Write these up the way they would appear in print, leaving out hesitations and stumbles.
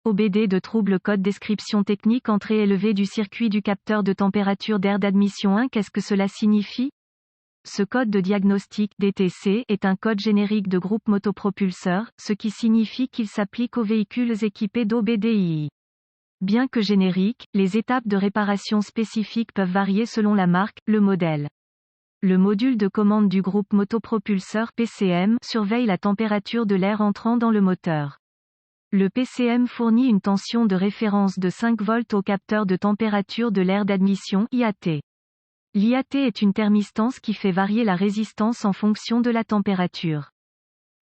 OBD de trouble code description technique entrée élevée du circuit du capteur de température d'air d'admission 1. Qu'est-ce que cela signifie? Ce code de diagnostic DTC est un code générique de groupe motopropulseur, ce qui signifie qu'il s'applique aux véhicules équipés d'OBDII. Bien que génériques, les étapes de réparation spécifiques peuvent varier selon la marque, le modèle. Le module de commande du groupe motopropulseur PCM surveille la température de l'air entrant dans le moteur. Le PCM fournit une tension de référence de 5 volts au capteur de température de l'air d'admission IAT. L'IAT est une thermistance qui fait varier la résistance en fonction de la température.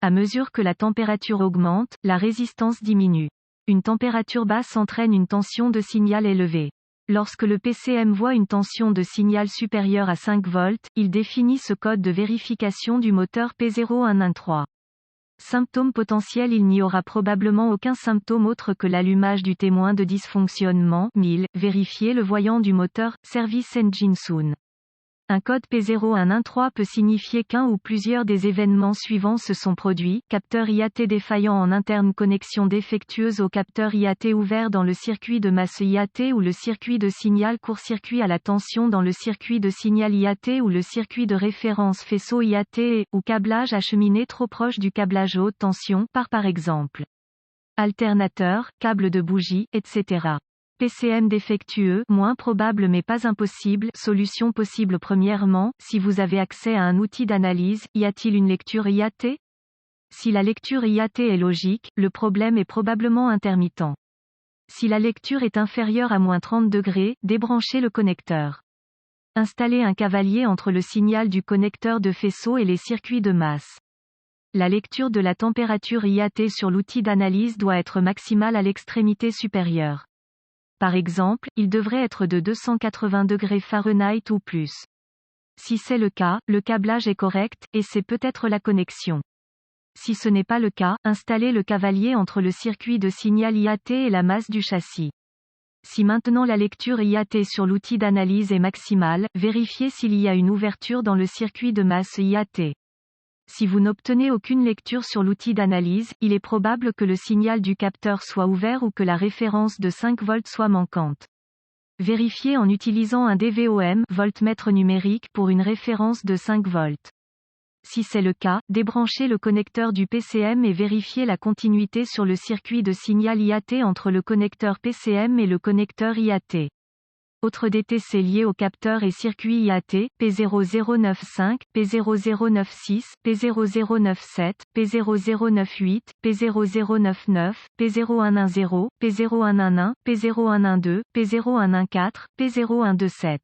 À mesure que la température augmente, la résistance diminue. Une température basse entraîne une tension de signal élevée. Lorsque le PCM voit une tension de signal supérieure à 5 volts, il définit ce code de vérification du moteur P0113. Symptômes potentiels. Il n'y aura probablement aucun symptôme autre que l'allumage du témoin de dysfonctionnement, 1000, vérifiez le voyant du moteur, Service Engine Soon. Un code P0113 peut signifier qu'un ou plusieurs des événements suivants se sont produits: capteur IAT défaillant en interne, connexion défectueuse au capteur IAT ouvert dans le circuit de masse IAT ou le circuit de signal, court-circuit à la tension dans le circuit de signal IAT ou le circuit de référence faisceau IAT ou câblage acheminé trop proche du câblage haute tension, par exemple. Alternateur, câble de bougie, etc. PCM défectueux, moins probable mais pas impossible. Solution possible. Premièrement, si vous avez accès à un outil d'analyse, y a-t-il une lecture IAT? Si la lecture IAT est logique, le problème est probablement intermittent. Si la lecture est inférieure à -30 degrés, débranchez le connecteur. Installez un cavalier entre le signal du connecteur de faisceau et les circuits de masse. La lecture de la température IAT sur l'outil d'analyse doit être maximale à l'extrémité supérieure. Par exemple, il devrait être de 280 degrés Fahrenheit ou plus. Si c'est le cas, le câblage est correct, et c'est peut-être la connexion. Si ce n'est pas le cas, installez le cavalier entre le circuit de signal IAT et la masse du châssis. Si maintenant la lecture IAT sur l'outil d'analyse est maximale, vérifiez s'il y a une ouverture dans le circuit de masse IAT. Si vous n'obtenez aucune lecture sur l'outil d'analyse, il est probable que le signal du capteur soit ouvert ou que la référence de 5 volts soit manquante. Vérifiez en utilisant un DVOM, voltmètre numérique, pour une référence de 5 volts. Si c'est le cas, débranchez le connecteur du PCM et vérifiez la continuité sur le circuit de signal IAT entre le connecteur PCM et le connecteur IAT. Autres DTC liés au capteur et circuit IAT, P0095, P0096, P0097, P0098, P0099, P0110, P0111, P0112, P0114, P0117.